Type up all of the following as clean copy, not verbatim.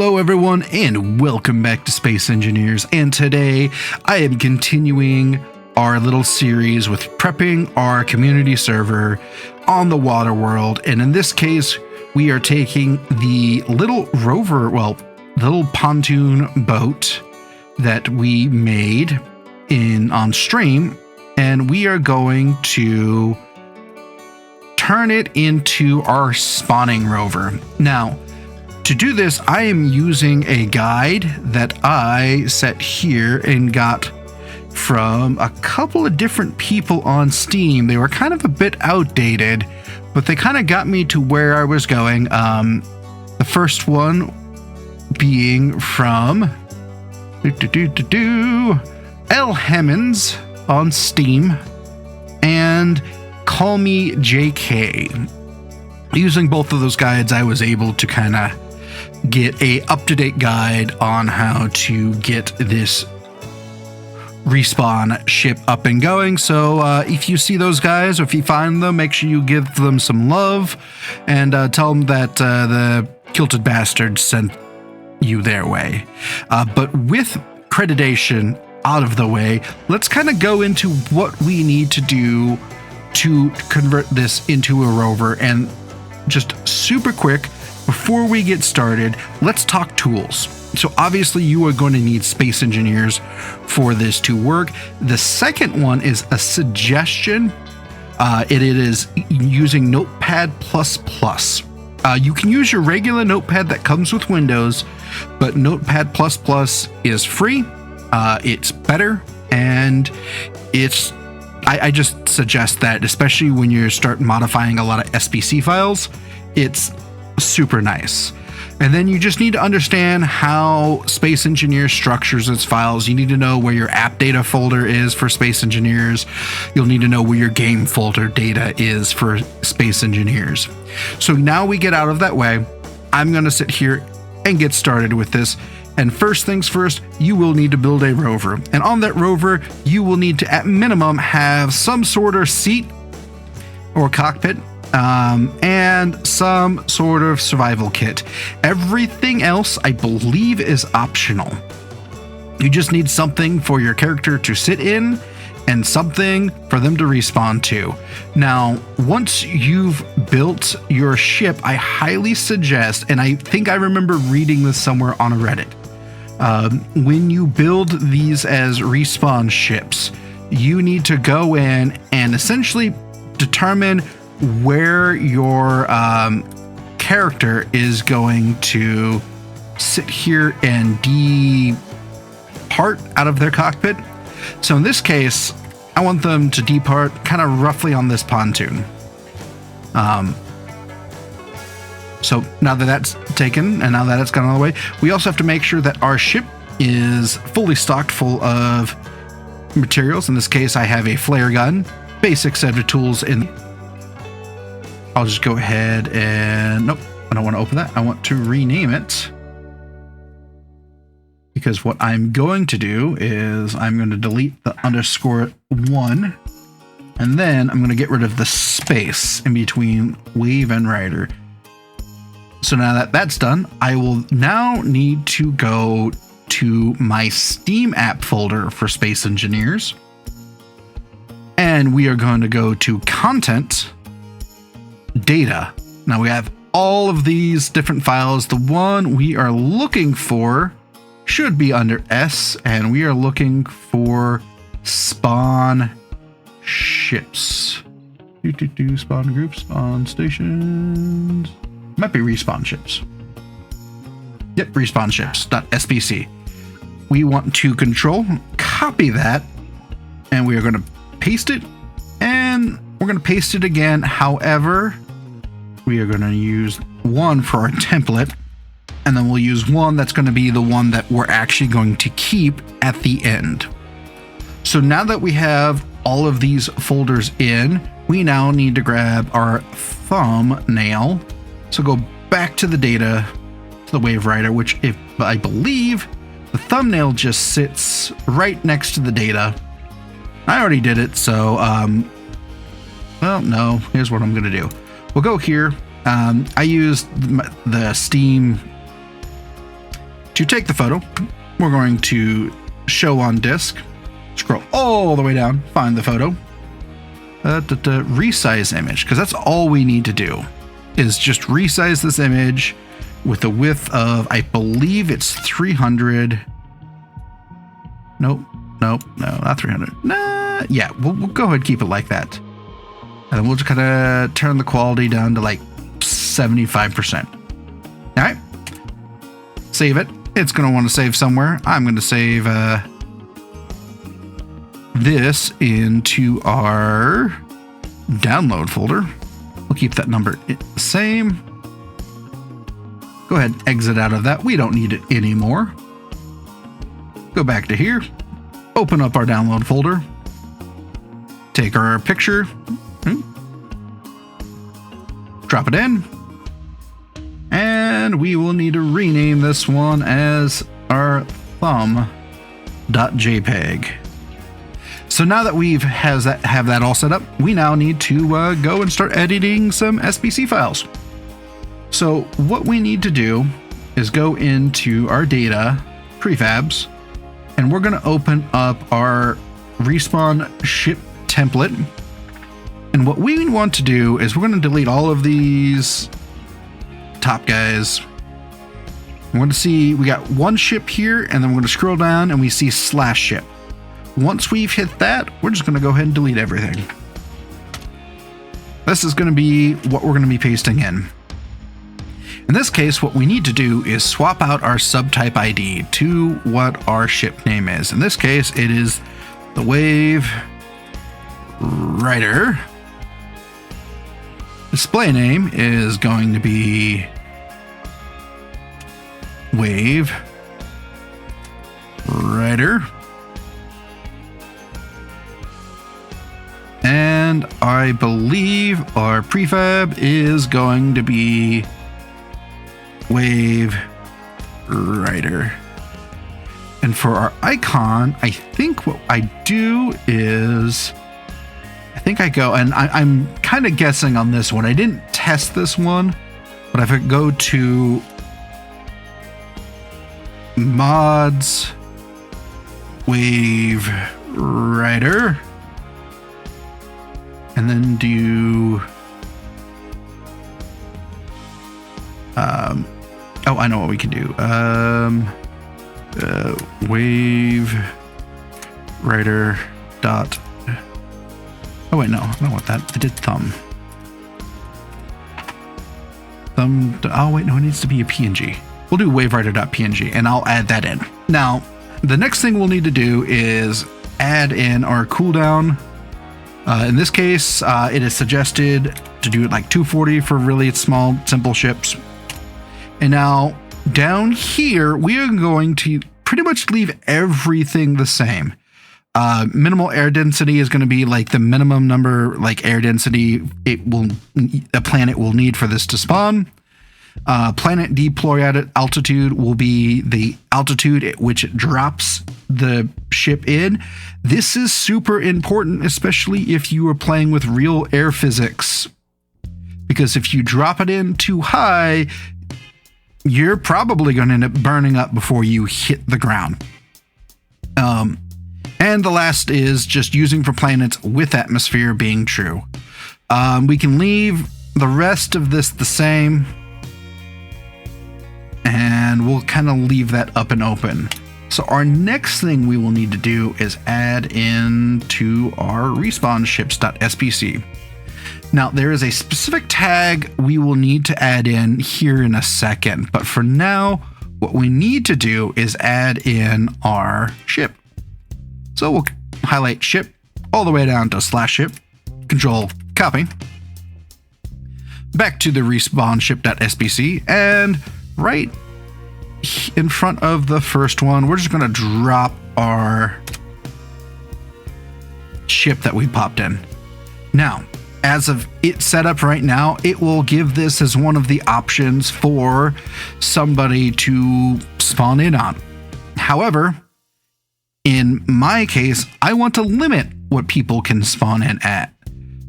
Hello everyone and welcome back to Space Engineers, and today I am continuing our little series with prepping our community server on the water world, and in this case we are taking the little rover, well, little pontoon boat that we made on stream, and we are going to turn it into our spawning rover. Now, to do this, I am using a guide that I set here and got from a couple of different people on Steam. They were kind of a bit outdated, but they kind of got me to where I was going. The first one being from L. Hemmons on Steam and Call Me JK. Using both of those guides, I was able to kind of get a up-to-date guide on how to get this respawn ship up and going. So if you see those guys, or if you find them, make sure you give them some love and tell them that the Kilted Bastards sent you their way. But with accreditation out of the way, let's kind of go into what we need to do to convert this into a rover. And just super quick, before we get started, let's talk tools. So obviously you are going to need Space Engineers for this to work. The second one is a suggestion. It is using Notepad++. You can use your regular Notepad that comes with Windows, but Notepad++ is free. It's better, and I just suggest that, especially when you start modifying a lot of SPC files, it's super nice. And then you just need to understand how Space Engineer structures its files. You need to know where your app data folder is for Space Engineers. You'll need to know where your game folder data is for Space Engineers. So now we get out of that way, I'm going to sit here and get started with this. And first things first, you will need to build a rover. And on that rover, you will need to, at minimum, have some sort of seat or cockpit, and some sort of survival kit. Everything else, I believe, is optional. You just need something for your character to sit in and something for them to respawn to. Now, once you've built your ship, I highly suggest, and I think I remember reading this somewhere on a Reddit, when you build these as respawn ships, you need to go in and essentially determine where your character is going to sit here and depart out of their cockpit. So in this case, I want them to depart kind of roughly on this pontoon. So now that that's taken and now that it's gone all the way, we also have to make sure that our ship is fully stocked full of materials. In this case, I have a flare gun, basic set of tools in. I'll just go ahead and, nope, I don't want to open that. I want to rename it, because what I'm going to do is I'm going to delete the _1, and then I'm going to get rid of the space in between wave and rider. So now that that's done, I will now need to go to my Steam app folder for Space Engineers, and we are going to go to Content, Data. Now we have all of these different files. The one we are looking for should be under S, and we are looking for spawn ships. Spawn groups, spawn stations. Might be respawn ships. Yep, respawn ships.spc. We want to control copy that, and we are going to paste it, and we're going to paste it again. However, we are going to use one for our template, and then we'll use one that's going to be the one that we're actually going to keep at the end. So now that we have all of these folders in, we now need to grab our thumbnail. So go back to the data, to the wave rider, which I believe the thumbnail just sits right next to the data. I already did it, so well, no, here's what I'm going to do. We'll go here. I used the Steam To take the photo, we're going to show on disk, scroll all the way down, find the photo, resize image, because that's all we need to do is just resize this image with a width of, I believe it's 300. Nope, not 300. Nah, yeah, we'll go ahead and keep it like that. And then we'll just kind of turn the quality down to like 75%. All right, save it. It's going to want to save somewhere. I'm going to save this into our download folder. We'll keep that number the same. Go ahead and exit out of that. We don't need it anymore. Go back to here. Open up our download folder. Take our picture. Drop it in. And we will need to rename this one as our thumb.jpg. So now that we have that all set up, we now need to go and start editing some SBC files. So what we need to do is go into our data prefabs, and we're going to open up our respawn ship template. And what we want to do is we're going to delete all of these top guys. We're going to see we got one ship here, and then we're going to scroll down and we see /ship. Once we've hit that, we're just going to go ahead and delete everything. This is going to be what we're going to be pasting in. In this case, what we need to do is swap out our subtype ID to what our ship name is. In this case, it is the Wave Rider. Display name is going to be Wave Rider. And I believe our prefab is going to be Wave Rider. And for our icon, I think what I do is I go, and I'm kind of guessing on this one. I didn't test this one, but if I go to mods, Wave Rider, and then do oh, I know what we can do. Wave Rider dot. Oh wait, no, I don't want that. I did thumb. Oh wait, no, it needs to be a PNG. We'll do waverider.png, and I'll add that in. Now, the next thing we'll need to do is add in our cooldown. In this case, it is suggested to do it like 240 for really small, simple ships. And now down here, we are going to pretty much leave everything the same. Minimal air density is going to be like the minimum number, like air density a planet will need for this to spawn. Planet deploy altitude will be the altitude at which it drops the ship in. This is super important, especially if you are playing with real air physics, because if you drop it in too high, you're probably going to end up burning up before you hit the ground. And the last is just using for planets with atmosphere being true. We can leave the rest of this the same, and we'll kind of leave that up and open. So our next thing we will need to do is add in to our respawn ships.spc. Now, there is a specific tag we will need to add in here in a second, but for now, what we need to do is add in our ship. So we'll highlight ship all the way down to /ship, control copy, back to the respawn ship.spc, and right in front of the first one, we're just going to drop our ship that we popped in. Now, as of it set up right now, it will give this as one of the options for somebody to spawn in on. However, in my case, I want to limit what people can spawn in at.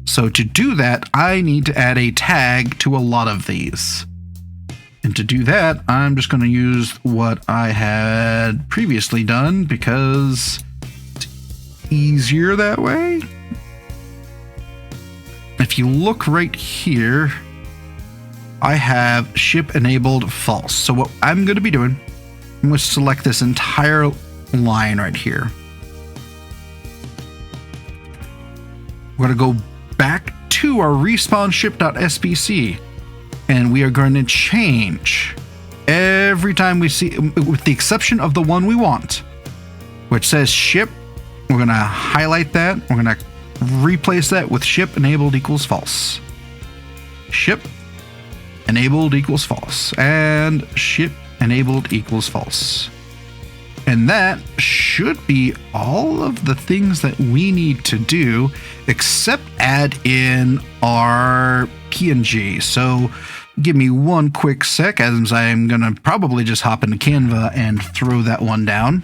So to do that, I need to add a tag to a lot of these. And to do that, I'm just going to use what I had previously done because it's easier that way. If you look right here, I have ship enabled false. So what I'm going to be doing, I'm going to select this entire line right here. We're going to go back to our respawn ship.sbc, and we are going to change every time we see, with the exception of the one we want, which says ship. We're going to highlight that. We're going to replace that with ship enabled equals false. Ship enabled equals false, and ship enabled equals false. And that should be all of the things that we need to do, except add in our PNG. So give me one quick sec, as I'm going to probably just hop into Canva and throw that one down.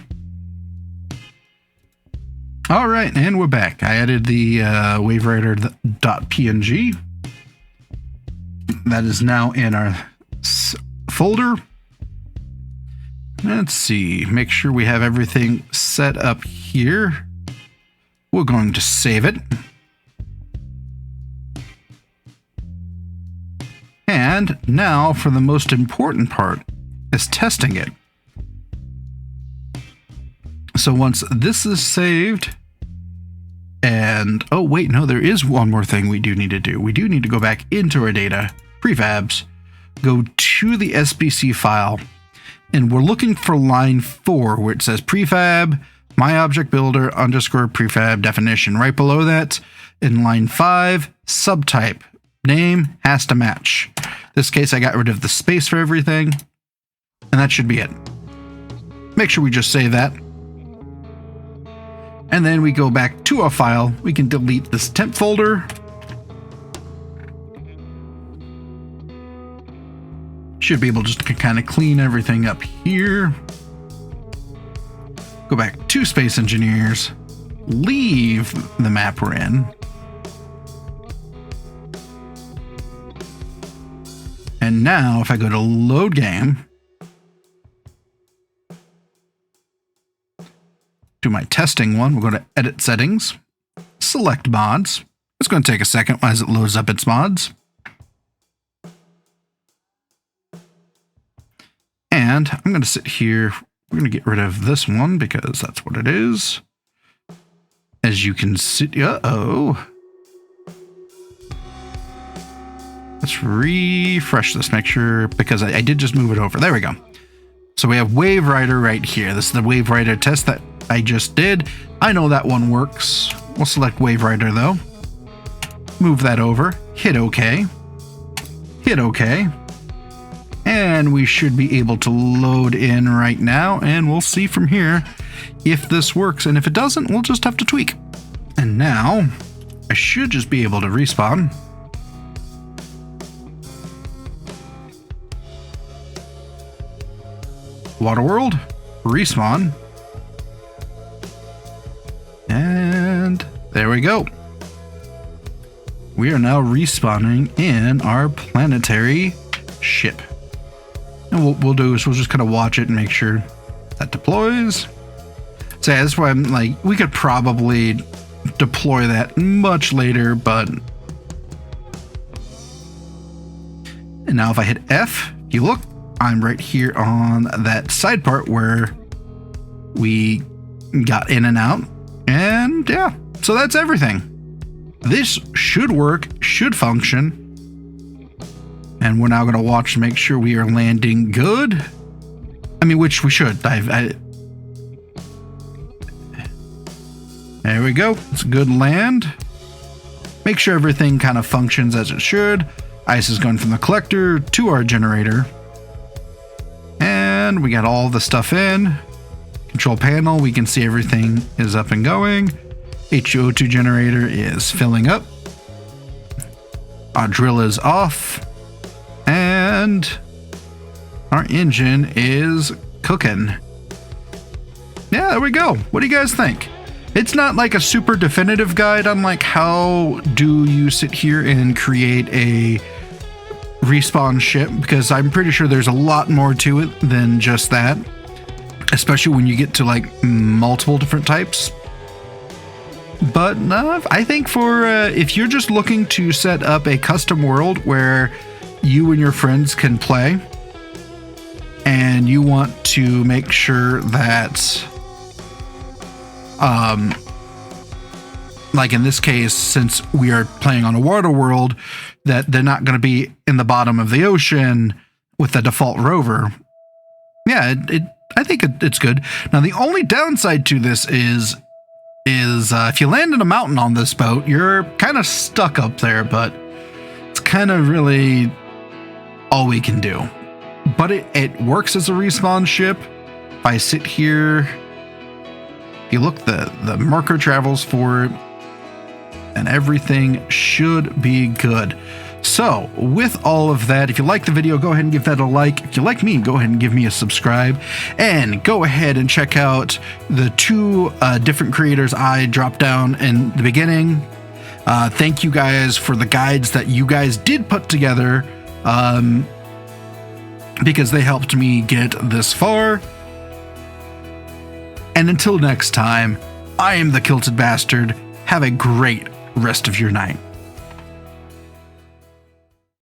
All right, and we're back. I added the waverider.png. That is now in our folder. Let's see, make sure we have everything set up here. We're going to save it. And now for the most important part is testing it. So once this is saved, and oh wait, no, there is one more thing we do need to do. We do need to go back into our data, prefabs, go to the SBC file, and we're looking for line 4 where it says prefab, my object builder underscore prefab definition. Right below that, in line 5, subtype, name has to match. In this case, I got rid of the space for everything, and that should be it. Make sure we just save that. And then we go back to our file. We can delete this temp folder. Should be able just to kind of clean everything up here. Go back to Space Engineers. Leave the map we're in. And now if I go to load game, to my testing one, we'll go to edit settings, select mods. It's going to take a second as it loads up its mods. And I'm going to sit here. We're going to get rid of this one because that's what it is. As you can see, let's refresh this, make sure, because I did just move it over. There we go. So we have WaveRider right here. This is the WaveRider test that I just did. I know that one works. We'll select WaveRider though. Move that over. Hit OK. Hit OK. And we should be able to load in right now, and we'll see from here if this works. And if it doesn't, we'll just have to tweak. And now I should just be able to respawn. Waterworld, respawn. And there we go. We are now respawning in our planetary ship. And what we'll do is we'll just kind of watch it and make sure that deploys. So yeah, that's why I'm like, we could probably deploy that much later, but... And now if I hit F, you look, I'm right here on that side part where we got in and out. And yeah, so that's everything. This should work, should function. And we're now going to watch to make sure we are landing good. I mean, which we should. There we go. It's a good land. Make sure everything kind of functions as it should. Ice is going from the collector to our generator. And we got all the stuff in. Control panel, we can see everything is up and going. HO2 generator is filling up. Our drill is off. And our engine is cooking. Yeah, there we go. What do you guys think? It's not like a super definitive guide on like how do you sit here and create a respawn ship, because I'm pretty sure there's a lot more to it than just that, especially when you get to like multiple different types. But I think for if you're just looking to set up a custom world where you and your friends can play, and you want to make sure that like in this case, since we are playing on a water world, that they're not going to be in the bottom of the ocean with the default rover. Yeah, I think it's good. Now, the only downside to this is if you land in a mountain on this boat, you're kind of stuck up there, but it's kind of really all we can do. But it works as a respawn ship. If I sit here, if you look, the marker travels forward, and everything should be good. So with all of that, if you like the video, go ahead and give that a like. If you like me, go ahead and give me a subscribe, and go ahead and check out the two different creators I dropped down in the beginning. Thank you guys for the guides that you guys did put together, because they helped me get this far. And until next time, I am the Kilted Bastard. Have a great rest of your night.